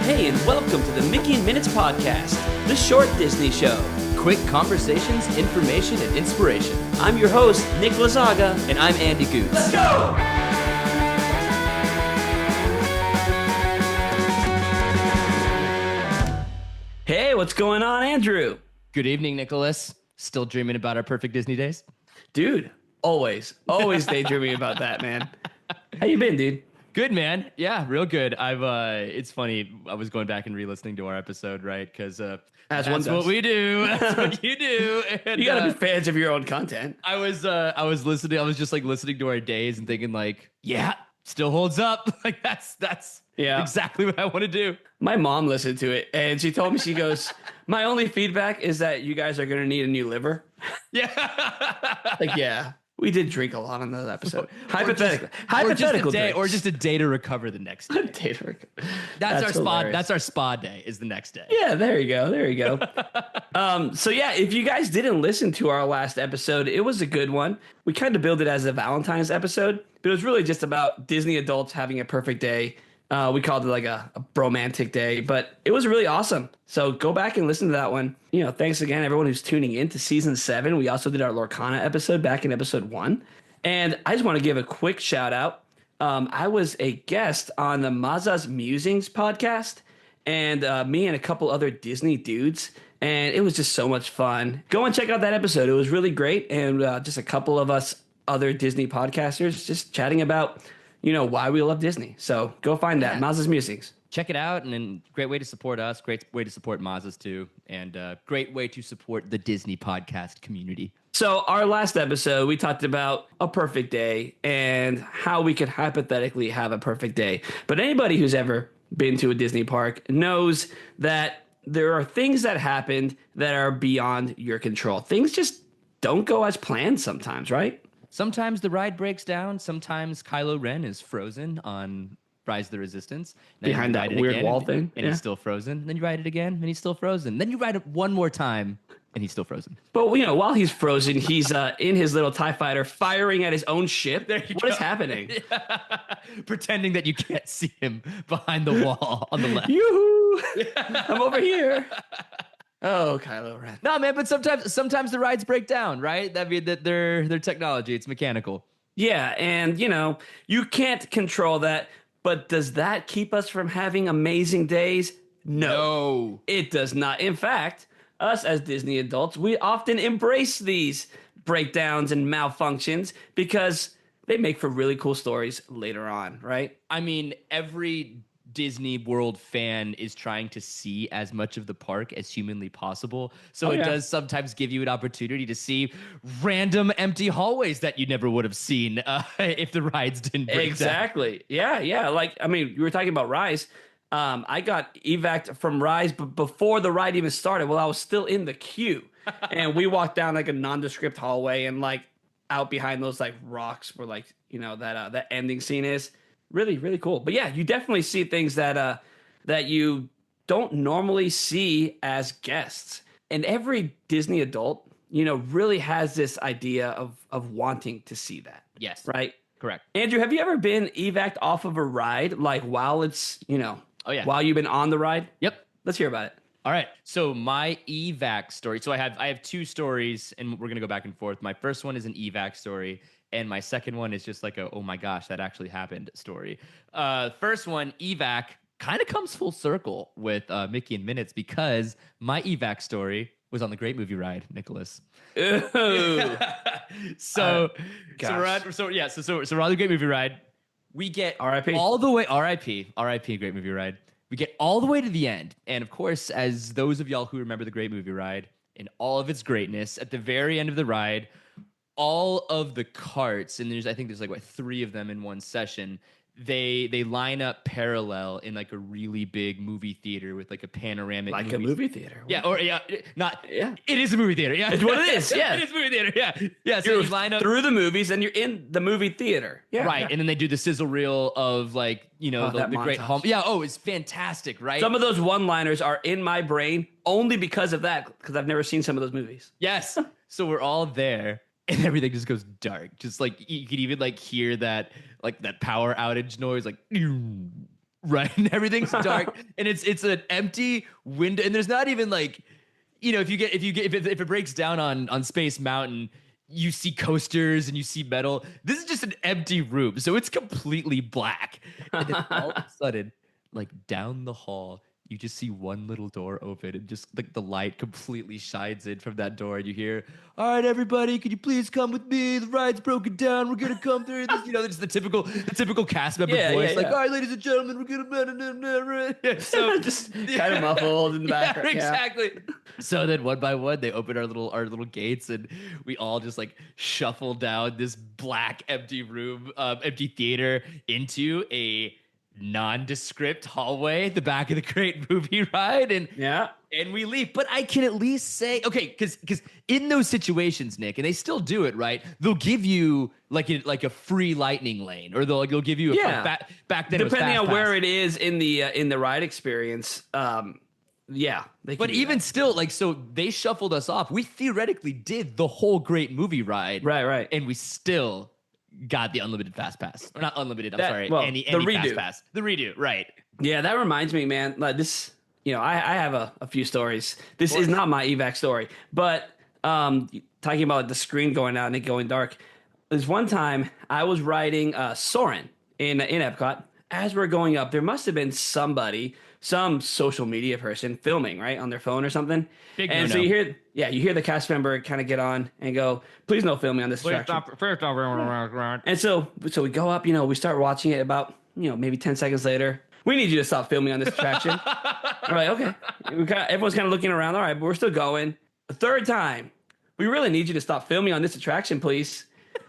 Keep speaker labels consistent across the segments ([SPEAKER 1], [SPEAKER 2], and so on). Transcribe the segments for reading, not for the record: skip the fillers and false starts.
[SPEAKER 1] Hey, and welcome to the Mickey and Minutes podcast, the short Disney show.
[SPEAKER 2] Quick conversations, information, and inspiration.
[SPEAKER 1] I'm your host, Nick Lazaga.
[SPEAKER 2] And I'm Andy Gootz.
[SPEAKER 1] Let's go! Hey, what's going on, Andrew?
[SPEAKER 2] Good evening, Nicholas. Still dreaming about our perfect Disney days?
[SPEAKER 1] Dude, always daydreaming about that, man. How you been, dude?
[SPEAKER 2] Good, man. Yeah, real good. It's funny. I was going back and re-listening to our episode, right? Because that's what we do. That's what you do. And,
[SPEAKER 1] you gotta be fans of your own content.
[SPEAKER 2] I was listening. I was just like listening to our days and thinking like, yeah, still holds up. Like that's exactly what I want to do.
[SPEAKER 1] My mom listened to it and she told me, she goes, my only feedback is that you guys are gonna need a new liver.
[SPEAKER 2] Yeah.
[SPEAKER 1] Like, yeah. We did drink a lot on that episode. Hypothetically.
[SPEAKER 2] Or just a day to recover the next day.
[SPEAKER 1] A day to recover.
[SPEAKER 2] That's our spa. That's our spa day. Is the next day.
[SPEAKER 1] Yeah, there you go. So yeah, if you guys didn't listen to our last episode, it was a good one. We kind of billed it as a Valentine's episode, but it was really just about Disney adults having a perfect day. We called it like a bromantic day, but it was really awesome. So go back and listen to that one. You know, thanks again, everyone who's tuning in to season 7. We also did our Lorcana episode back in episode 1. And I just want to give a quick shout out. I was a guest on the Maza's Musings podcast, and me and a couple other Disney dudes. And it was just so much fun. Go and check out that episode. It was really great. And just a couple of us other Disney podcasters just chatting about, you know, why we love Disney. So go find that, Maza's Musings.
[SPEAKER 2] Check it out, and then great way to support us, great way to support Mazas too, and great way to support the Disney podcast community.
[SPEAKER 1] So our last episode, we talked about a perfect day and how we could hypothetically have a perfect day. But anybody who's ever been to a Disney park knows that there are things that happened that are beyond your control. Things just don't go as planned sometimes, right?
[SPEAKER 2] Sometimes the ride breaks down. Sometimes Kylo Ren is frozen on Rise of the Resistance. Then
[SPEAKER 1] behind that weird wall thing.
[SPEAKER 2] And he's still frozen. Then you ride it again, and he's still frozen. Then you ride it one more time, and he's still frozen.
[SPEAKER 1] But, you know, while he's frozen, he's in his little TIE fighter firing at his own ship. What is happening?
[SPEAKER 2] Pretending that you can't see him behind the wall on the left.
[SPEAKER 1] Yoo-hoo! I'm over here. Oh, Kylo Ren.
[SPEAKER 2] No, man, but sometimes the rides break down, right? I mean, that they're technology. It's mechanical.
[SPEAKER 1] Yeah, and, you know, you can't control that. But does that keep us from having amazing days? No, it does not. In fact, us as Disney adults, we often embrace these breakdowns and malfunctions because they make for really cool stories later on, right?
[SPEAKER 2] I mean, every Disney World fan is trying to see as much of the park as humanly possible. So it does sometimes give you an opportunity to see random empty hallways that you never would have seen if the rides didn't break
[SPEAKER 1] Exactly. Down. Yeah. Like, I mean, you were talking about Rise. I got evac'd from Rise before the ride even started. Well, I was still in the queue. And we walked down like a nondescript hallway, and like out behind those like rocks where like, you know, that ending scene is. Really, really cool. But yeah, you definitely see things that you don't normally see as guests. And every Disney adult, you know, really has this idea of wanting to see that.
[SPEAKER 2] Yes.
[SPEAKER 1] Right?
[SPEAKER 2] Correct.
[SPEAKER 1] Andrew, have you ever been evac'd off of a ride, like while it's, you know, while you've been on the ride?
[SPEAKER 2] Yep.
[SPEAKER 1] Let's hear about it.
[SPEAKER 2] All right. So my evac story. So I have two stories, and we're going to go back and forth. My first one is an evac story. And my second one is just like a, oh my gosh, that actually happened story. First one, evac, kind of comes full circle with Mickey and Minutes because my evac story was on the Great Movie Ride, Nicholas.
[SPEAKER 1] Ooh.
[SPEAKER 2] So we're on the Great Movie Ride. We get
[SPEAKER 1] R.I.P.
[SPEAKER 2] all the way, R.I.P. Great Movie Ride. We get all the way to the end. And of course, as those of y'all who remember the Great Movie Ride in all of its greatness, at the very end of the ride, all of the carts, and I think there's like 3 of them in one session, they line up parallel in like a really big movie theater with like a panoramic
[SPEAKER 1] a movie theater.
[SPEAKER 2] It is a movie theater. Yeah,
[SPEAKER 1] it's what it is. Yeah,
[SPEAKER 2] it is a movie theater. Yeah. So you line up
[SPEAKER 1] through the movies, and you're in the movie theater. Yeah,
[SPEAKER 2] right.
[SPEAKER 1] Yeah.
[SPEAKER 2] And then they do the sizzle reel of like, you know, the great home. Yeah. Oh, it's fantastic, right?
[SPEAKER 1] Some of those one-liners are in my brain only because of that, because I've never seen some of those movies.
[SPEAKER 2] Yes. So we're all there. And everything just goes dark. Just like you could even like hear that like that power outage noise, like right? And everything's dark, and it's an empty window, and there's not even like, if it breaks down on Space Mountain, you see coasters and you see metal. This is just an empty room, so it's completely black. And then all of a sudden, like down the hall, you just see one little door open, and just like the light completely shines in from that door, and you hear, "All right, everybody, could you please come with me? The ride's broken down. We're gonna come through this." It's the typical cast member voice, like, "All right, ladies and gentlemen, we're gonna." So
[SPEAKER 1] just kind of muffled in the background.
[SPEAKER 2] Yeah, exactly. So then one by one, they open our little gates, and we all just like shuffle down this black empty room, empty theater into a nondescript hallway, the back of the great movie ride, and we leave. But I can at least say, okay, because in those situations, Nick, and they still do it, right? They'll give you like a free lightning lane, or they'll give you back then,
[SPEAKER 1] depending on
[SPEAKER 2] pass.
[SPEAKER 1] where it is in the ride experience.
[SPEAKER 2] But even still, like, so they shuffled us off. We theoretically did the whole great movie ride,
[SPEAKER 1] right,
[SPEAKER 2] and we still got the unlimited fast pass, or not unlimited. Any
[SPEAKER 1] redo.
[SPEAKER 2] fast pass, the redo, right?
[SPEAKER 1] Yeah, that reminds me, man. Like this, I have a few stories. This is not my evac story, but talking about the screen going out and it going dark. There's one time I was riding Soarin' in Epcot. As we're going up, there must have been some social media person filming, right, on their phone or something. So you hear the cast member kind of get on and go, "Please no filming on this attraction." And so we go up, we start watching it about, maybe 10 seconds later. "We need you to stop filming on this attraction." All right, okay. Everyone's kind of looking around. All right, but we're still going. The third time, "We really need you to stop filming on this attraction, please."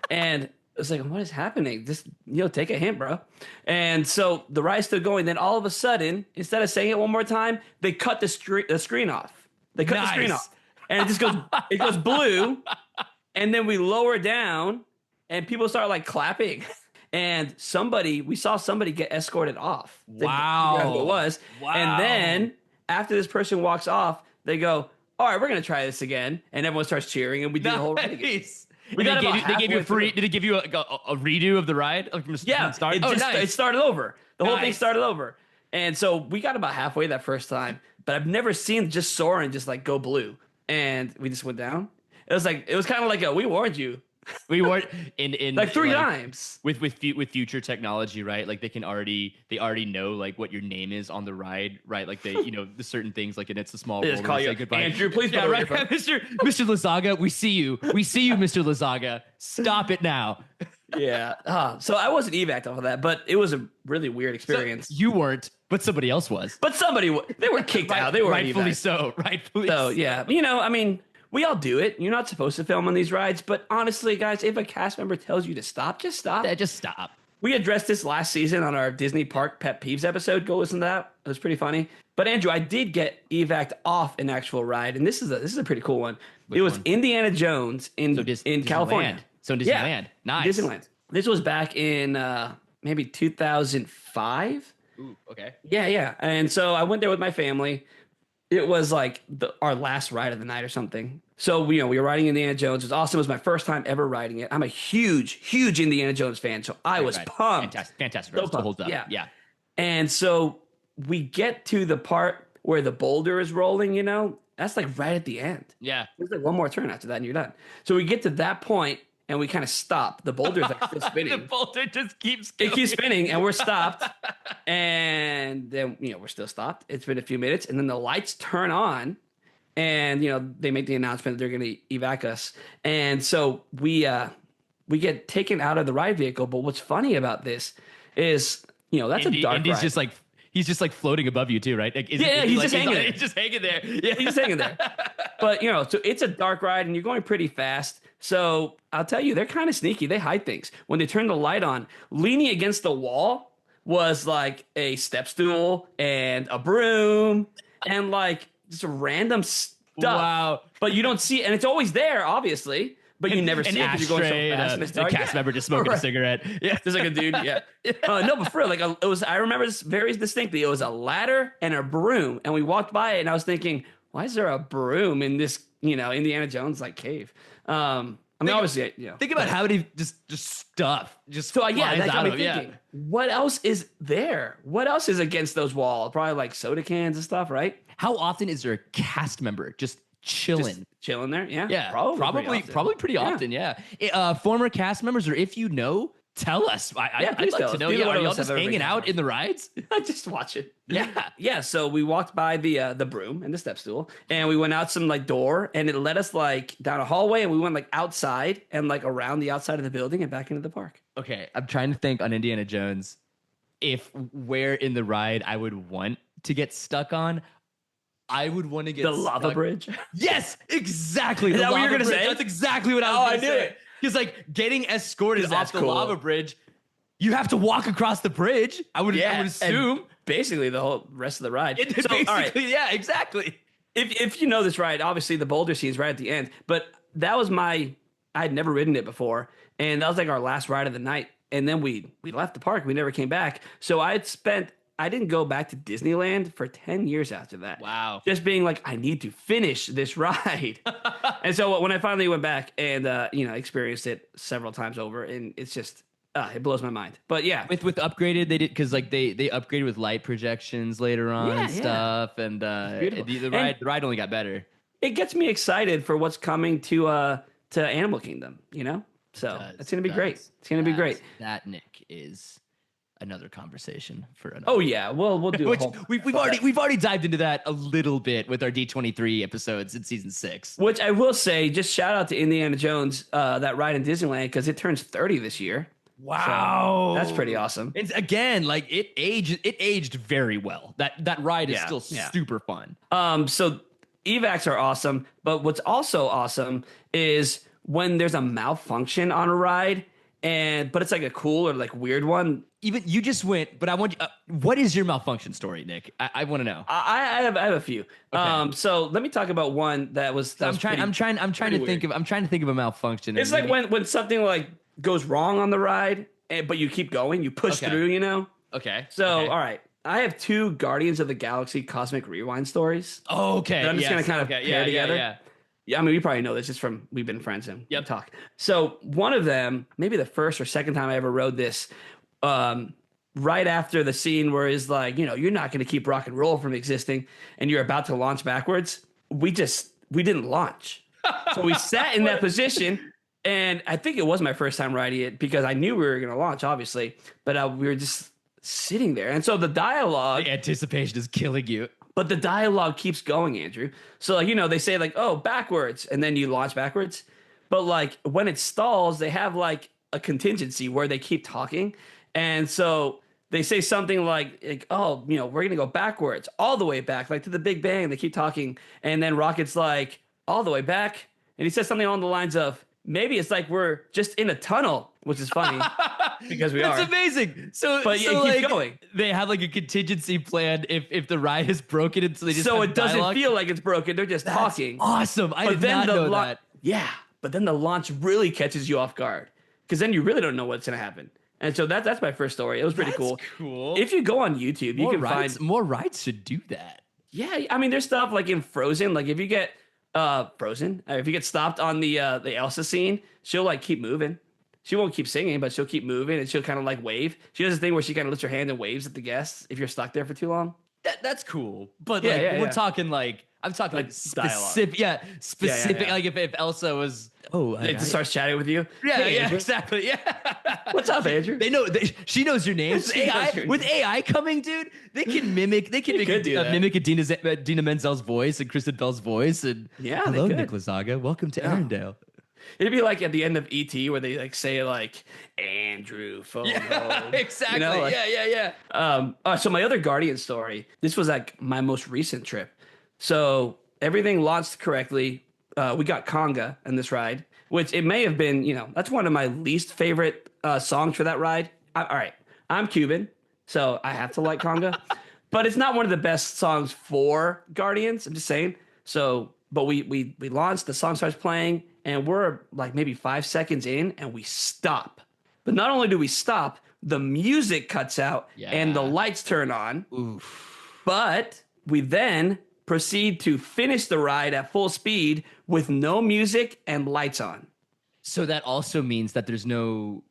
[SPEAKER 1] And it's like, what is happening? Just, take a hint, bro. And so the ride's still going. Then all of a sudden, instead of saying it one more time, they cut the screen off. They cut the screen off. And it goes blue. And then we lower down and people start like clapping. And we saw somebody get escorted off.
[SPEAKER 2] Wow.
[SPEAKER 1] Who it was. Wow. And then after this person walks off, they go, "All right, we're going to try this again." And everyone starts cheering and we do the whole ride again.
[SPEAKER 2] They gave you a free. Did it give you a redo of the ride? Like from start?
[SPEAKER 1] It started over. The whole thing started over, and so we got about halfway that first time. But I've never seen just Soarin' just like go blue, and we just went down. It was kind of like we warned you.
[SPEAKER 2] We weren't in
[SPEAKER 1] like 3 times
[SPEAKER 2] with future technology, right? Like they already know like what your name is on the ride, right? Like they the certain things, like, and it's a small
[SPEAKER 1] they just call you
[SPEAKER 2] goodbye.
[SPEAKER 1] Andrew, please.
[SPEAKER 2] Yeah, right. Mr. Lazaga, we see you, Mr. Lazaga. Stop it now.
[SPEAKER 1] Yeah. So I wasn't evac off of that, but it was a really weird experience.
[SPEAKER 2] So you weren't, but somebody else was.
[SPEAKER 1] But they were kicked out. They were
[SPEAKER 2] rightfully
[SPEAKER 1] evac.
[SPEAKER 2] so. Rightfully
[SPEAKER 1] so. Yeah. I mean, we all do it. You're not supposed to film on these rides, but honestly, guys, if a cast member tells you to stop, just stop.
[SPEAKER 2] Yeah, just stop.
[SPEAKER 1] We addressed this last season on our Disney Park Pet Peeves episode. Go listen to that. It was pretty funny. But Andrew, I did get evac'd off an actual ride, and this is a pretty cool one. It was Indiana Jones in California.
[SPEAKER 2] So Disneyland. Yeah, nice.
[SPEAKER 1] Disneyland. This was back in maybe 2005.
[SPEAKER 2] Ooh, okay.
[SPEAKER 1] Yeah. And so I went there with my family. It was like our last ride of the night or something. So we were riding Indiana Jones. It was awesome. It was my first time ever riding it. I'm a huge Indiana Jones fan, so I was pumped.
[SPEAKER 2] Fantastic.
[SPEAKER 1] So
[SPEAKER 2] holds up. Yeah.
[SPEAKER 1] And so we get to the part where the boulder is rolling. That's like right at the end.
[SPEAKER 2] Yeah.
[SPEAKER 1] There's like one more turn after that, and you're done. So we get to that point, and we kind of stop. The boulder's like still spinning.
[SPEAKER 2] The boulder just keeps going.
[SPEAKER 1] It keeps spinning, and we're stopped. And then, we're still stopped. It's been a few minutes, and then the lights turn on, and, they make the announcement that they're going to evac us. And so we get taken out of the ride vehicle. But what's funny about this is, that's a dark
[SPEAKER 2] Andy's
[SPEAKER 1] ride.
[SPEAKER 2] He's just like floating above you too, right? Like,
[SPEAKER 1] he's just hanging there.
[SPEAKER 2] He's just hanging there.
[SPEAKER 1] Yeah, he's just hanging there. But, so it's a dark ride, and you're going pretty fast. So I'll tell you, they're kind of sneaky. They hide things. When they turn the light on, leaning against the wall was like a step stool and a broom and like just random stuff.
[SPEAKER 2] Wow.
[SPEAKER 1] But you don't see it. And it's always there, obviously. But you never see it because you're going so fast. And it's dark.
[SPEAKER 2] A cast member just smoking a cigarette.
[SPEAKER 1] Yeah, there's like a dude. Yeah. No, but for real, it was. I remember this very distinctly. It was a ladder and a broom, and we walked by it, and I was thinking, why is there a broom in this, Indiana Jones like cave? I'm I mean, obviously, you know.
[SPEAKER 2] Think about how many just stuff just
[SPEAKER 1] So yeah,
[SPEAKER 2] flies
[SPEAKER 1] that got
[SPEAKER 2] out
[SPEAKER 1] me
[SPEAKER 2] of
[SPEAKER 1] thinking. What else is there? What else is against those walls? Probably like soda cans and stuff, right?
[SPEAKER 2] How often is there a cast member just chilling?
[SPEAKER 1] Just chilling there. Yeah,
[SPEAKER 2] Yeah,
[SPEAKER 1] probably
[SPEAKER 2] probably pretty often. Yeah, former cast members, or if you know, tell us. I'd
[SPEAKER 1] please
[SPEAKER 2] like
[SPEAKER 1] tell
[SPEAKER 2] to
[SPEAKER 1] us.
[SPEAKER 2] know.
[SPEAKER 1] Neither
[SPEAKER 2] Yeah,
[SPEAKER 1] one
[SPEAKER 2] are
[SPEAKER 1] of
[SPEAKER 2] y'all
[SPEAKER 1] us have
[SPEAKER 2] just
[SPEAKER 1] ever been
[SPEAKER 2] hanging
[SPEAKER 1] cast
[SPEAKER 2] out in the rides?
[SPEAKER 1] Just watch it.
[SPEAKER 2] Yeah.
[SPEAKER 1] Yeah. So we walked by the broom and the step stool, and we went out some like door, and it led us like down a hallway, and we went like outside and like around the outside of the building and back into the park.
[SPEAKER 2] Okay, I'm trying to think on Indiana Jones if where in the ride I would want to get stuck on. I would want to get
[SPEAKER 1] The lava
[SPEAKER 2] stuck.
[SPEAKER 1] bridge.
[SPEAKER 2] Yes, exactly.
[SPEAKER 1] Is
[SPEAKER 2] the
[SPEAKER 1] that what you're
[SPEAKER 2] lava
[SPEAKER 1] gonna
[SPEAKER 2] bridge.
[SPEAKER 1] say?
[SPEAKER 2] That's exactly what I was
[SPEAKER 1] Oh,
[SPEAKER 2] going
[SPEAKER 1] I
[SPEAKER 2] to
[SPEAKER 1] knew
[SPEAKER 2] say.
[SPEAKER 1] it.
[SPEAKER 2] Because like getting escorted
[SPEAKER 1] 'Cause
[SPEAKER 2] off
[SPEAKER 1] that's
[SPEAKER 2] the
[SPEAKER 1] cool.
[SPEAKER 2] lava bridge, you have to walk across the bridge. I would
[SPEAKER 1] and
[SPEAKER 2] assume.
[SPEAKER 1] basically the whole rest of the ride. So,
[SPEAKER 2] Basically,
[SPEAKER 1] all right,
[SPEAKER 2] yeah, exactly.
[SPEAKER 1] if you know this ride, obviously the boulder scene is right at the end, but that was I had never ridden it before, and that was like our last ride of the night. And then we left the park. We never came back. So I didn't go back to Disneyland for 10 years after that.
[SPEAKER 2] Wow.
[SPEAKER 1] Just being like, I need to finish this ride. And so when I finally went back and experienced it several times over, and it's just it blows my mind. But yeah,
[SPEAKER 2] With upgraded, they did because like they upgraded with light projections later on and stuff, and
[SPEAKER 1] beautiful.
[SPEAKER 2] the ride only got better.
[SPEAKER 1] it gets me excited for what's coming to Animal Kingdom. So it's gonna be great. It's gonna be great.
[SPEAKER 2] That, Nick, is another conversation for another.
[SPEAKER 1] Oh yeah, we'll do.
[SPEAKER 2] Which we've already dived into that a little bit with our D23 episodes in season 6.
[SPEAKER 1] Which I will say, just shout out to Indiana Jones, that ride in Disneyland, because it turns 30 this year.
[SPEAKER 2] Wow,
[SPEAKER 1] So that's pretty awesome.
[SPEAKER 2] And again, like it aged very well. That ride is still
[SPEAKER 1] yeah.
[SPEAKER 2] super fun.
[SPEAKER 1] So evacs are awesome, but what's also awesome is when there's a malfunction on a ride, but it's like a cool or like weird one.
[SPEAKER 2] Even you just went, but I want you. What is your malfunction story, Nick? I want to know.
[SPEAKER 1] I have a few.
[SPEAKER 2] Okay.
[SPEAKER 1] So let me talk about one that was.
[SPEAKER 2] I'm trying to think of a malfunction.
[SPEAKER 1] It's like when something like goes wrong on the ride, but you keep going, you push through.
[SPEAKER 2] Okay.
[SPEAKER 1] So
[SPEAKER 2] okay.
[SPEAKER 1] all right, I have 2 Guardians of the Galaxy Cosmic Rewind stories.
[SPEAKER 2] Oh, okay.
[SPEAKER 1] That I'm just gonna kind of pair together.
[SPEAKER 2] Yeah.
[SPEAKER 1] I mean, we probably know this just from we've been friends and we talk. So one of them, maybe the first or second time I ever rode this, right after the scene where it's like, you're not going to keep rock and roll from existing and you're about to launch backwards. We didn't launch. So we sat in that position, and I think it was my first time riding it because I knew we were going to launch, obviously, but we were just sitting there. And so the dialogue,
[SPEAKER 2] The anticipation is killing you.
[SPEAKER 1] but the dialogue keeps going, Andrew. So like, they say like, oh, backwards, and then you launch backwards. But like when it stalls, they have like a contingency where they keep talking. And so they say something like, oh, we're going to go backwards, all the way back, like to the Big Bang. They keep talking. And then Rocket's like, all the way back. And he says something along the lines of, maybe it's like we're just in a tunnel, which is funny because we are.
[SPEAKER 2] That's amazing.
[SPEAKER 1] But yeah, it keeps going.
[SPEAKER 2] They have like a contingency plan if the ride is broken, and so they just
[SPEAKER 1] So
[SPEAKER 2] have
[SPEAKER 1] it doesn't
[SPEAKER 2] dialogue.
[SPEAKER 1] feel like it's broken. They're just talking.
[SPEAKER 2] Awesome. I did not know that.
[SPEAKER 1] Yeah, but then the launch really catches you off guard because then you really don't know what's going to happen. And so that's my first story. It was pretty cool.
[SPEAKER 2] Cool.
[SPEAKER 1] If you go on YouTube, you can find
[SPEAKER 2] more rides should do that.
[SPEAKER 1] Yeah, I mean, there's stuff like in Frozen. Like if you get Frozen, if you get stopped on the Elsa scene, she'll like keep moving. She won't keep singing, but she'll keep moving and she'll kind of like wave. She does this thing where she kind of lifts her hand and waves at the guests if you're stuck there for too long.
[SPEAKER 2] That's cool. But
[SPEAKER 1] Yeah,
[SPEAKER 2] we're talking like I'm talking like
[SPEAKER 1] dialogue.
[SPEAKER 2] specific.
[SPEAKER 1] Yeah.
[SPEAKER 2] Like if Elsa was
[SPEAKER 1] It just starts chatting with you.
[SPEAKER 2] Yeah,
[SPEAKER 1] Hey,
[SPEAKER 2] yeah,
[SPEAKER 1] Andrew.
[SPEAKER 2] exactly. Yeah.
[SPEAKER 1] What's up, Andrew?
[SPEAKER 2] They know. She knows your name.
[SPEAKER 1] She knows your
[SPEAKER 2] With
[SPEAKER 1] name.
[SPEAKER 2] AI coming, dude, they can mimic. They can
[SPEAKER 1] could do that.
[SPEAKER 2] mimic Dina Menzel's voice and Kristen Bell's voice. And
[SPEAKER 1] Yeah, they
[SPEAKER 2] hello,
[SPEAKER 1] could.
[SPEAKER 2] Nick Lazaga. Welcome to Arendelle.
[SPEAKER 1] It'd be like at the end of ET where they like say like Andrew phone home.
[SPEAKER 2] Exactly.
[SPEAKER 1] Like,
[SPEAKER 2] yeah.
[SPEAKER 1] So my other Guardian story. This was like my most recent trip. So everything launched correctly. We got conga in this ride, which it may have been. That's one of my least favorite songs for that ride. All right, I'm Cuban, so I have to like conga, but it's not one of the best songs for Guardians. I'm just saying. So, but we launched. The song starts playing. And we're like maybe 5 seconds in and we stop. But not only do we stop, the music cuts out and the lights turn on.
[SPEAKER 2] Oof.
[SPEAKER 1] But we then proceed to finish the ride at full speed with no music and lights on.
[SPEAKER 2] So that also means that there's no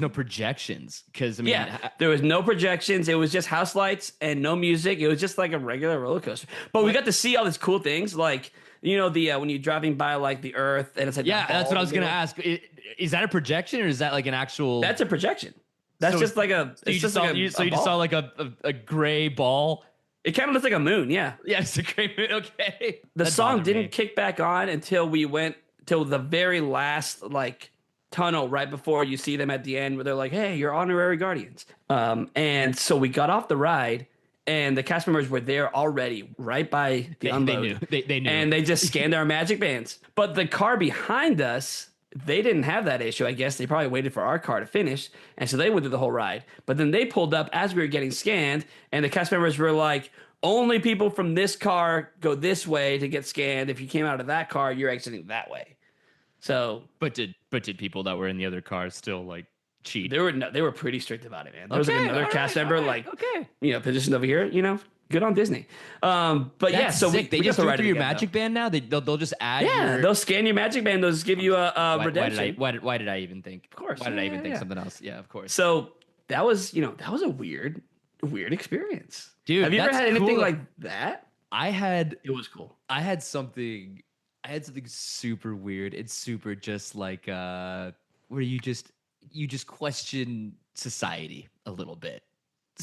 [SPEAKER 2] projections, because I mean,
[SPEAKER 1] Yeah, there was no projections. It was just house lights and no music. It was just like a regular roller coaster. But we got to see all these cool things, like the when you're driving by like the Earth and it's like
[SPEAKER 2] yeah,
[SPEAKER 1] that
[SPEAKER 2] that's
[SPEAKER 1] ball
[SPEAKER 2] what I was
[SPEAKER 1] in the
[SPEAKER 2] gonna
[SPEAKER 1] middle.
[SPEAKER 2] ask. Is that a projection, or is that like an actual?
[SPEAKER 1] That's a projection. That's
[SPEAKER 2] So
[SPEAKER 1] just like a.
[SPEAKER 2] So
[SPEAKER 1] It's
[SPEAKER 2] you
[SPEAKER 1] just
[SPEAKER 2] just saw,
[SPEAKER 1] like
[SPEAKER 2] you,
[SPEAKER 1] a,
[SPEAKER 2] so
[SPEAKER 1] a
[SPEAKER 2] you just saw
[SPEAKER 1] ball.
[SPEAKER 2] like a gray ball.
[SPEAKER 1] It kind of looks like a moon. Yeah.
[SPEAKER 2] Yeah, it's a gray moon. Okay,
[SPEAKER 1] The
[SPEAKER 2] that
[SPEAKER 1] song
[SPEAKER 2] bothered
[SPEAKER 1] didn't
[SPEAKER 2] me.
[SPEAKER 1] kick back on until we went till the very last like tunnel right before you see them at the end where they're like, "Hey, you're honorary guardians." And so we got off the ride, and the cast members were there already, right by the
[SPEAKER 2] They
[SPEAKER 1] unload.
[SPEAKER 2] knew. They knew.
[SPEAKER 1] And they just scanned our magic bands. But the car behind us, they didn't have that issue. I guess they probably waited for our car to finish, and so they went through the whole ride. But then they pulled up as we were getting scanned, and the cast members were like, only people from this car go this way to get scanned. If you came out of that car, you're exiting that way. So
[SPEAKER 2] But did people that were in the other cars still like cheat?
[SPEAKER 1] they were pretty strict about it, man. There was like
[SPEAKER 2] Okay,
[SPEAKER 1] another
[SPEAKER 2] all
[SPEAKER 1] cast
[SPEAKER 2] right,
[SPEAKER 1] member,
[SPEAKER 2] all right,
[SPEAKER 1] like
[SPEAKER 2] okay.
[SPEAKER 1] positioned over here. Good on Disney. But yeah,
[SPEAKER 2] That's
[SPEAKER 1] so
[SPEAKER 2] sick. They
[SPEAKER 1] we got
[SPEAKER 2] just
[SPEAKER 1] to
[SPEAKER 2] do it
[SPEAKER 1] ride
[SPEAKER 2] through your
[SPEAKER 1] again,
[SPEAKER 2] magic band now. They'll just add.
[SPEAKER 1] Yeah,
[SPEAKER 2] your,
[SPEAKER 1] they'll scan your magic band. They'll just give you a redemption.
[SPEAKER 2] Why did I even think?
[SPEAKER 1] Of course.
[SPEAKER 2] Why did I even think
[SPEAKER 1] Yeah.
[SPEAKER 2] something else? Yeah, of course.
[SPEAKER 1] So that was a weird experience.
[SPEAKER 2] Dude,
[SPEAKER 1] have you ever
[SPEAKER 2] that's
[SPEAKER 1] had anything
[SPEAKER 2] cool.
[SPEAKER 1] like that?
[SPEAKER 2] I had
[SPEAKER 1] It was cool.
[SPEAKER 2] something super weird. It's super just like where you just question society a little bit.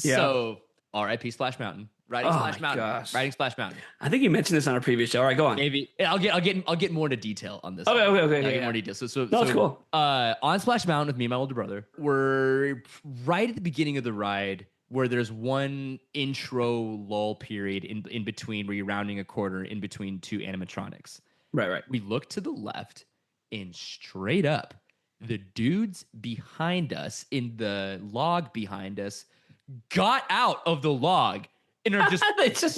[SPEAKER 1] Yeah.
[SPEAKER 2] So R.I.P. Splash Mountain. Riding
[SPEAKER 1] Oh
[SPEAKER 2] Splash
[SPEAKER 1] my
[SPEAKER 2] Mountain.
[SPEAKER 1] gosh.
[SPEAKER 2] Riding Splash Mountain.
[SPEAKER 1] I think you mentioned this on a previous show. All right, go on.
[SPEAKER 2] Maybe I'll get more into detail on this.
[SPEAKER 1] Okay,
[SPEAKER 2] one.
[SPEAKER 1] okay,
[SPEAKER 2] I'll get
[SPEAKER 1] yeah.
[SPEAKER 2] more detail. So
[SPEAKER 1] No, it's cool.
[SPEAKER 2] On Splash Mountain with me and my older brother, we're right at the beginning of the ride where there's one intro lull period in between where you're rounding a corner in between two animatronics.
[SPEAKER 1] Right.
[SPEAKER 2] We look to the left, and straight up, the dudes behind us in the log behind us got out of the log and are just
[SPEAKER 1] They just-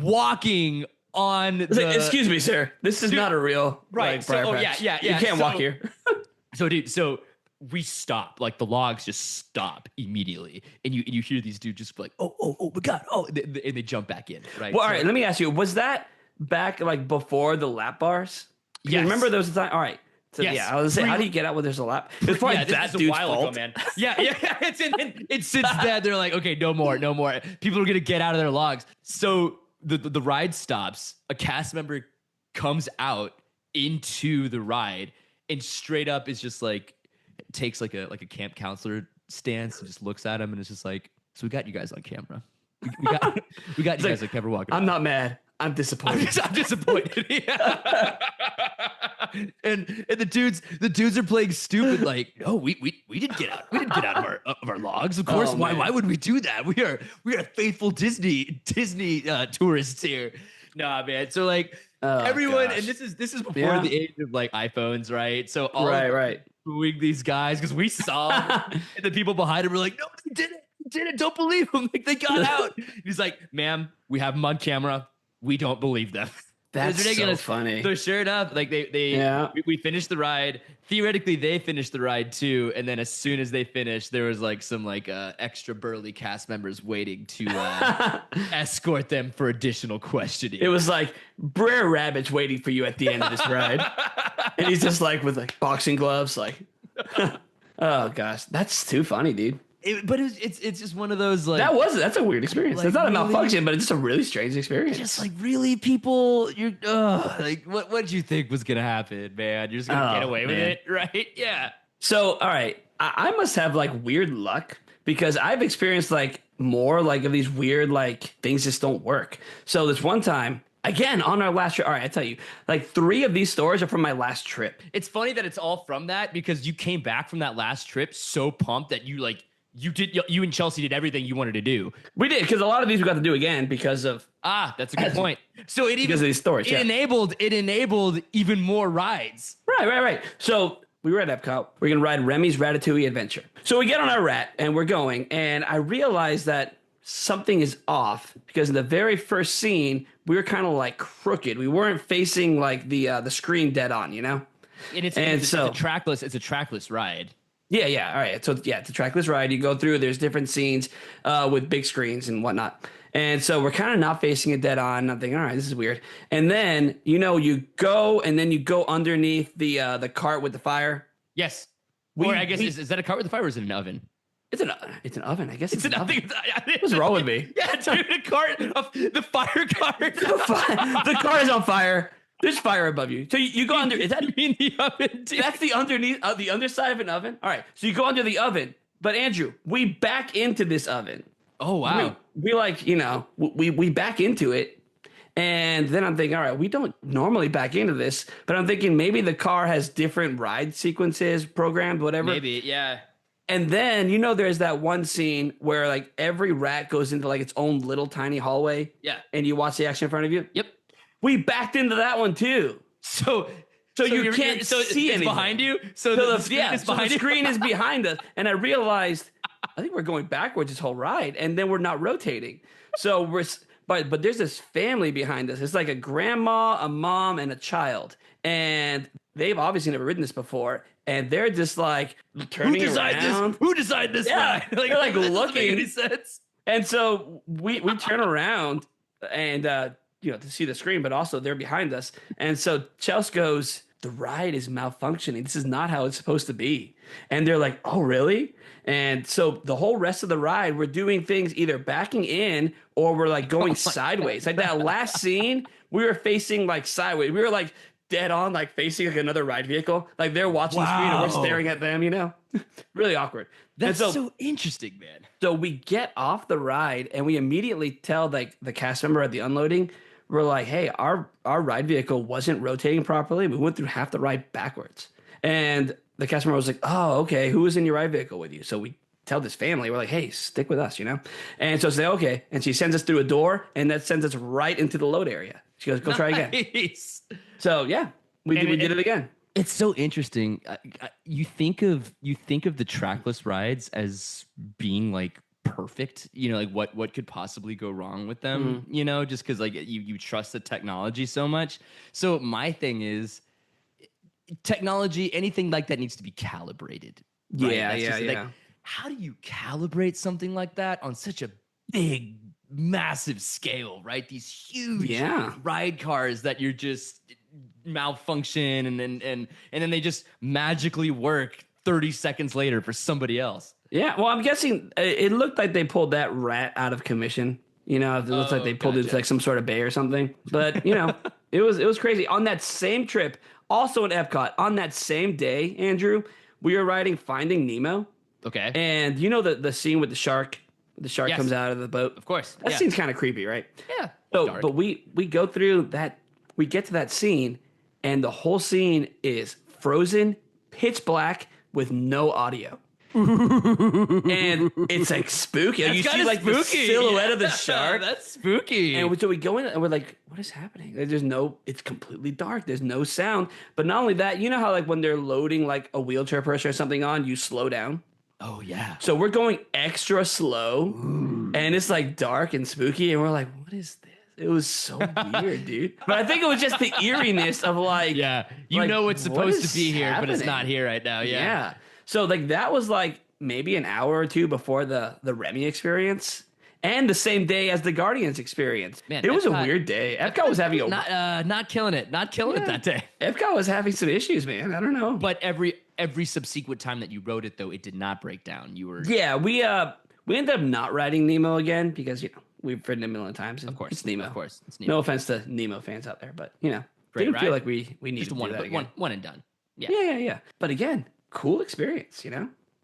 [SPEAKER 2] walking on
[SPEAKER 1] It's like,
[SPEAKER 2] the.
[SPEAKER 1] excuse me, sir. This is
[SPEAKER 2] Dude,
[SPEAKER 1] not a real
[SPEAKER 2] right,
[SPEAKER 1] like,
[SPEAKER 2] so-
[SPEAKER 1] fire
[SPEAKER 2] oh,
[SPEAKER 1] practice.
[SPEAKER 2] yeah.
[SPEAKER 1] You can't walk
[SPEAKER 2] So-
[SPEAKER 1] here.
[SPEAKER 2] So, dude, we stop. Like the logs just stop immediately, and you hear these dudes just be like, oh my god, and they jump back in. Right.
[SPEAKER 1] Well, all
[SPEAKER 2] So-
[SPEAKER 1] right. Let me ask you: was that back like before the lap bars? Because
[SPEAKER 2] Yes.
[SPEAKER 1] remember there was a time. All right. So
[SPEAKER 2] Yes.
[SPEAKER 1] yeah, I was gonna say, how do you get out when there's a lap? It's probably
[SPEAKER 2] Yeah, this
[SPEAKER 1] that
[SPEAKER 2] is a
[SPEAKER 1] dude's
[SPEAKER 2] while
[SPEAKER 1] fault,
[SPEAKER 2] ago, man. Yeah. It's since then they're like, okay, no more. People are gonna get out of their logs. So the ride stops. A cast member comes out into the ride and straight up is just like takes like a camp counselor stance and just looks at him and it's just like, so we got you guys on camera. We got you guys on camera walking.
[SPEAKER 1] I'm not mad. I'm disappointed.
[SPEAKER 2] I'm disappointed. Yeah. and the dudes are playing stupid. Like, no, we didn't get out. We didn't get out of our logs. Of course,
[SPEAKER 1] Oh,
[SPEAKER 2] why
[SPEAKER 1] man.
[SPEAKER 2] would we do that? We are faithful Disney tourists here. Nah, man. So like
[SPEAKER 1] Oh,
[SPEAKER 2] everyone,
[SPEAKER 1] gosh.
[SPEAKER 2] and this is before
[SPEAKER 1] Yeah.
[SPEAKER 2] the age of like iPhones, right? So all
[SPEAKER 1] right.
[SPEAKER 2] booing these guys because we saw them, and the people behind him were like, no, they didn't. Don't believe them. Like they got out. He's like, ma'am, we have them on camera. We don't believe them.
[SPEAKER 1] That's
[SPEAKER 2] It's ridiculous.
[SPEAKER 1] so funny.
[SPEAKER 2] They're shared up. Like
[SPEAKER 1] Yeah.
[SPEAKER 2] we finished the ride. Theoretically, they finished the ride too. And then as soon as they finished, there was like some extra burly cast members waiting to escort them for additional questioning.
[SPEAKER 1] It was like Brer Rabbit's waiting for you at the end of this ride, and he's just like with like boxing gloves, like. Oh gosh, that's too funny, dude.
[SPEAKER 2] But it's just one of those like
[SPEAKER 1] That's a weird experience.
[SPEAKER 2] Like,
[SPEAKER 1] It's not a
[SPEAKER 2] really?
[SPEAKER 1] malfunction, but it's just a really strange experience.
[SPEAKER 2] just like really people. You're like what did you think was gonna happen, man? You're just gonna
[SPEAKER 1] Oh,
[SPEAKER 2] get away with
[SPEAKER 1] man.
[SPEAKER 2] it, right? Yeah.
[SPEAKER 1] So, all right, I must have like weird luck because I've experienced like more like of these weird like things just don't work. So this one time, again on our last trip, all right, I tell you, like 3 of these stories are from my last trip.
[SPEAKER 2] It's funny that it's all from that because you came back from that last trip so pumped that you and Chelsea did everything you wanted to do.
[SPEAKER 1] We did because a lot of these we got to do again because of
[SPEAKER 2] That's a good point. So
[SPEAKER 1] because of these stories.
[SPEAKER 2] it
[SPEAKER 1] Yeah.
[SPEAKER 2] enabled even more rides.
[SPEAKER 1] Right. So we were at Epcot. We're going to ride Remy's Ratatouille Adventure. So we get on our rat and we're going. And I realized that something is off because in the very first scene, we were kind of like crooked. We weren't facing like the screen dead on, you know?
[SPEAKER 2] And it's
[SPEAKER 1] so-
[SPEAKER 2] a trackless ride.
[SPEAKER 1] Yeah. All right. So yeah, it's a trackless ride. You go through, there's different scenes with big screens and whatnot. And so we're kind of not facing it dead on. I'm thinking, all right, this is weird. And then, you go and then you go underneath the cart with the fire.
[SPEAKER 2] Yes. Or I guess, is that a cart with a fire or is it an oven?
[SPEAKER 1] It's an oven. I guess
[SPEAKER 2] it's an oven.
[SPEAKER 1] What's wrong with me?
[SPEAKER 2] Yeah, dude, a cart of the fire cart.
[SPEAKER 1] The cart is on fire. There's fire above you. So you go under. Is that
[SPEAKER 2] you mean the oven? Dude?
[SPEAKER 1] That's the underneath, the underside of an oven. All right. So you go under the oven. But Andrew, we back into this oven.
[SPEAKER 2] Oh wow.
[SPEAKER 1] We like, we back into it. And then I'm thinking, all right, we don't normally back into this, but I'm thinking maybe the car has different ride sequences programmed, whatever.
[SPEAKER 2] Maybe, yeah.
[SPEAKER 1] And then, there's that one scene where like every rat goes into like its own little tiny hallway.
[SPEAKER 2] Yeah.
[SPEAKER 1] And you watch the action in front of you.
[SPEAKER 2] Yep.
[SPEAKER 1] We backed into that one too. So you can't see anything
[SPEAKER 2] behind you. So the
[SPEAKER 1] screen is behind us. And I realized, I think we're going backwards this whole ride, and then we're not rotating. So but there's this family behind us. It's like a grandma, a mom, and a child, and they've obviously never ridden this before, and they're just like turning around.
[SPEAKER 2] Who designed this ride?
[SPEAKER 1] They're like looking.
[SPEAKER 2] Any sense.
[SPEAKER 1] And so we turn around and to see the screen, but also they're behind us. And so Chelsea goes, the ride is malfunctioning. This is not how it's supposed to be. And they're like, oh, really? And so the whole rest of the ride, we're doing things either backing in or we're like going sideways. Like that last scene, we were facing like sideways. We were like dead on, like facing like another ride vehicle. Like they're watching the screen and we're staring at them, really awkward.
[SPEAKER 2] That's so interesting, man.
[SPEAKER 1] So we get off the ride and we immediately tell like the cast member at the unloading, we're like, hey, our ride vehicle wasn't rotating properly. We went through half the ride backwards. And the cast member was like, oh, okay, who was in your ride vehicle with you? So we tell this family, we're like, hey, stick with us, And so say, okay. And she sends us through a door, and that sends us right into the load area. She goes, go try again. So yeah, we did it again.
[SPEAKER 2] It's so interesting. You think of the trackless rides as being like perfect, like what could possibly go wrong with them, just because like you trust the technology so much. So my thing is, technology, anything like that needs to be calibrated. Right?
[SPEAKER 1] Yeah.
[SPEAKER 2] Like, how do you calibrate something like that on such a big, massive scale, right? These huge ride cars that you're just malfunction and then they just magically work 30 seconds later for somebody else.
[SPEAKER 1] Yeah, well, I'm guessing it looked like they pulled that rat out of commission. It looks like they pulled it to like some sort of bay or something. But it was crazy. On that same trip, also in Epcot, on that same day, Andrew, we were riding Finding Nemo.
[SPEAKER 2] Okay.
[SPEAKER 1] And the scene with the shark? The shark comes out of the boat.
[SPEAKER 2] Of course.
[SPEAKER 1] That scene's kind of creepy, right?
[SPEAKER 2] Yeah.
[SPEAKER 1] So, but we go through that. We get to that scene, and the whole scene is frozen, pitch black, with no audio. And it's like spooky. You see like the silhouette of the shark.
[SPEAKER 2] That's spooky.
[SPEAKER 1] And so we go in and we're like, what is happening? It's completely dark. There's no sound. But not only that, how like when they're loading like a wheelchair person or something on, you slow down.
[SPEAKER 2] Oh yeah.
[SPEAKER 1] So we're going extra slow. Ooh. And it's like dark and spooky. And we're like, what is this? It was so weird, dude. But I think it was just the eeriness of like,
[SPEAKER 2] it's supposed to be here, but it's not here right now. Yeah.
[SPEAKER 1] So like that was like maybe an hour or two before the Remy experience, and the same day as the Guardians experience. Man, it was a weird day. Epcot was having
[SPEAKER 2] not killing it that day.
[SPEAKER 1] Epcot was having some issues, man. I don't know.
[SPEAKER 2] But every subsequent time that you rode it, though, it did not break down.
[SPEAKER 1] We ended up not riding Nemo again because we've ridden it a million times.
[SPEAKER 2] Of course,
[SPEAKER 1] it's Nemo.
[SPEAKER 2] Of course, it's Nemo.
[SPEAKER 1] No offense to Nemo fans out there, but didn't feel like we needed to do that again.
[SPEAKER 2] One and done.
[SPEAKER 1] Yeah. But again, cool experience.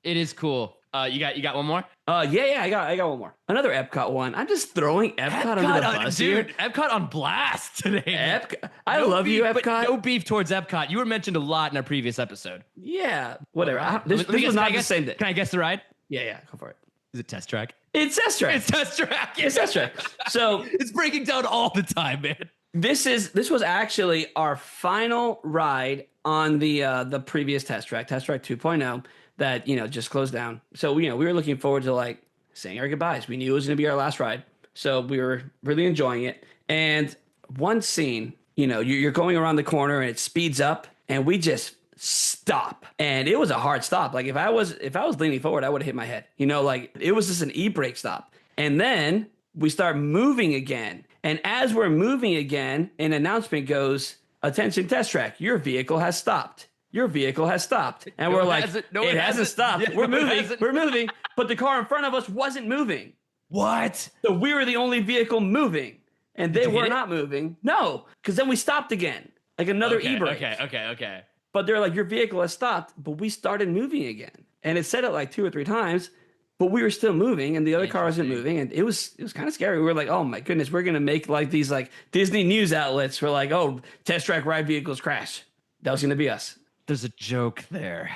[SPEAKER 2] It is cool. You got one more?
[SPEAKER 1] I got one more. Another Epcot one. I'm just throwing Epcot under the bus,
[SPEAKER 2] dude. Epcot on blast today.
[SPEAKER 1] Epcot. I love you, Epcot.
[SPEAKER 2] But no beef towards Epcot. You were mentioned a lot in our previous episode.
[SPEAKER 1] Yeah, whatever. This was not the same day.
[SPEAKER 2] Can I guess the ride?
[SPEAKER 1] Yeah, go for it.
[SPEAKER 2] Is it Test Track?
[SPEAKER 1] It's Test Track.
[SPEAKER 2] It's Test Track.
[SPEAKER 1] It's Test Track. So
[SPEAKER 2] it's breaking down all the time, man.
[SPEAKER 1] This was actually our final ride on the previous Test Track 2.0 that just closed down. So we were looking forward to like saying our goodbyes. We knew it was going to be our last ride, so we were really enjoying it. And one scene, you're going around the corner and it speeds up, and we just stop, and it was a hard stop. Like if I was leaning forward, I would have hit my head. Like it was just an e-brake stop, and then we start moving again. And as we're moving again, an announcement goes, attention test track, your vehicle has stopped. Your vehicle has stopped. And we're like, it hasn't stopped.
[SPEAKER 2] Yeah,
[SPEAKER 1] we're moving. But the car in front of us wasn't moving.
[SPEAKER 2] What?
[SPEAKER 1] So we were the only vehicle moving. And they were not moving. No, because then we stopped again. Like another e-brake.
[SPEAKER 2] Okay.
[SPEAKER 1] But they're like, your vehicle has stopped. But we started moving again. And it said it like 2 or 3 times. But we were still moving, and the other car wasn't moving, and it was kind of scary. We were like, "Oh my goodness, we're gonna make like these like Disney news outlets for like, oh, test track ride vehicles crash." That was gonna be us.
[SPEAKER 2] There's a joke there.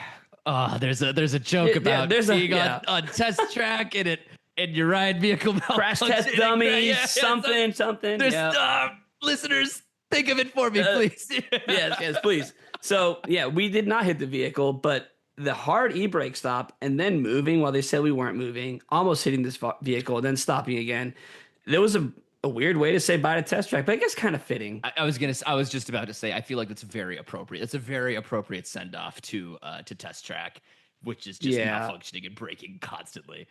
[SPEAKER 2] There's a joke about being on test track and your ride vehicle
[SPEAKER 1] crash test dummies, something.
[SPEAKER 2] There's listeners, think of it for me, please.
[SPEAKER 1] yes, please. So yeah, we did not hit the vehicle, but the hard e-brake stop and then moving while they said we weren't moving, almost hitting this vehicle and then stopping again. There was a weird way to say bye to test track, but I guess kind of fitting.
[SPEAKER 2] I was just about to say, I feel like that's very appropriate. It's a very appropriate send off to test track, which is just malfunctioning and breaking constantly.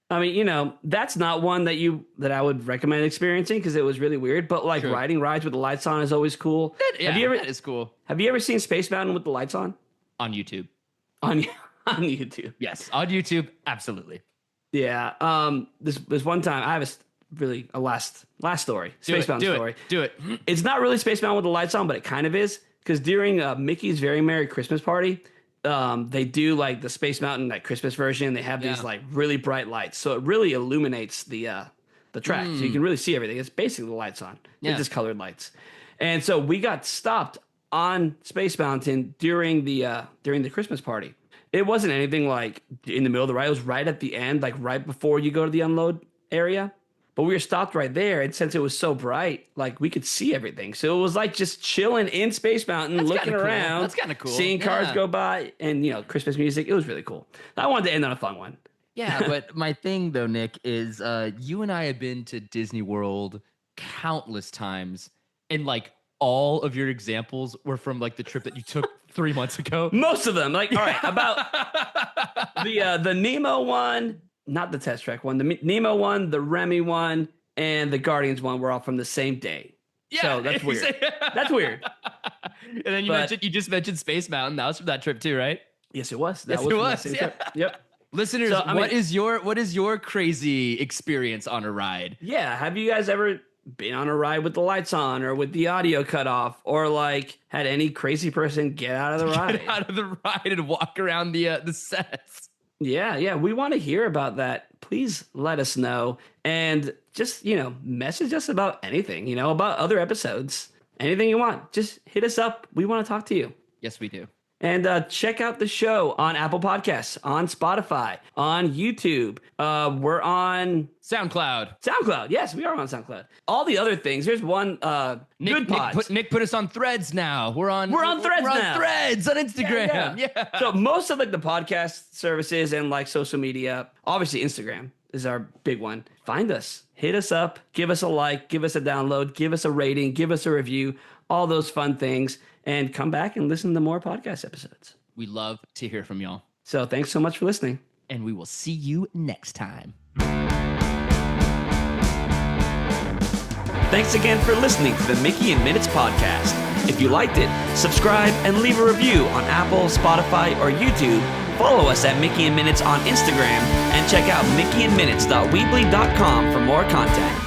[SPEAKER 1] I mean, that's not one that I would recommend experiencing because it was really weird. But like riding rides with the lights on is always cool.
[SPEAKER 2] That is cool.
[SPEAKER 1] Have you ever seen Space Mountain with the lights on?
[SPEAKER 2] On YouTube.
[SPEAKER 1] On YouTube.
[SPEAKER 2] Yes, on YouTube, absolutely.
[SPEAKER 1] Yeah. This one time I have a last story. Space Mountain story.
[SPEAKER 2] Do it.
[SPEAKER 1] It's not really Space Mountain with the lights on, but it kind of is because during Mickey's Very Merry Christmas Party, they do like the Space Mountain like Christmas version. They have these like really bright lights, so it really illuminates the track, so you can really see everything. It's basically the lights on. They're just colored lights, and so we got stopped on Space Mountain during the Christmas party. It wasn't anything like in the middle of the ride. It was right at the end, like right before you go to the unload area. But we were stopped right there, and since it was so bright, like we could see everything. So it was like just chilling in Space Mountain, looking around.
[SPEAKER 2] That's kind of cool.
[SPEAKER 1] Seeing cars go by, and Christmas music. It was really cool. I wanted to end on a fun one.
[SPEAKER 2] Yeah, but my thing though, Nick, is you and I have been to Disney World countless times, and like all of your examples were from like the trip that you took 3 months ago.
[SPEAKER 1] Most of them, like all right, about the Nemo one. Not the test track one, the Nemo one, the Remy one, and the Guardians one were all from the same day. Yeah, so that's weird. That's weird.
[SPEAKER 2] And then you just mentioned Space Mountain. That was from that trip too, right?
[SPEAKER 1] Yes, it was.
[SPEAKER 2] It was.
[SPEAKER 1] Trip. Yep.
[SPEAKER 2] Listeners, what is your crazy experience on a ride?
[SPEAKER 1] Yeah, have you guys ever been on a ride with the lights on or with the audio cut off, or like had any crazy person get out of the ride?
[SPEAKER 2] Get out of the ride and walk around the sets.
[SPEAKER 1] Yeah. We want to hear about that. Please let us know. And just, message us about anything, about other episodes. Anything you want. Just hit us up. We want to talk to you.
[SPEAKER 2] Yes, we do.
[SPEAKER 1] And check out the show on Apple Podcasts, on Spotify, on YouTube. We're on SoundCloud. Yes, we are on SoundCloud. All the other things. Here's one.
[SPEAKER 2] Nick put us on Threads now. We're on Threads now. Threads on Instagram. Yeah.
[SPEAKER 1] So most of like the podcast services and like social media, obviously Instagram is our big one. Find us, hit us up, give us a like, give us a download, give us a rating, give us a review, all those fun things. And come back and listen to more podcast episodes.
[SPEAKER 2] We love to hear from y'all.
[SPEAKER 1] So thanks so much for listening.
[SPEAKER 2] And we will see you next time.
[SPEAKER 1] Thanks again for listening to the Mickey in Minutes podcast. If you liked it, subscribe and leave a review on Apple, Spotify, or YouTube. Follow us at Mickey in Minutes on Instagram and check out mickeyinminutes.weebly.com for more content.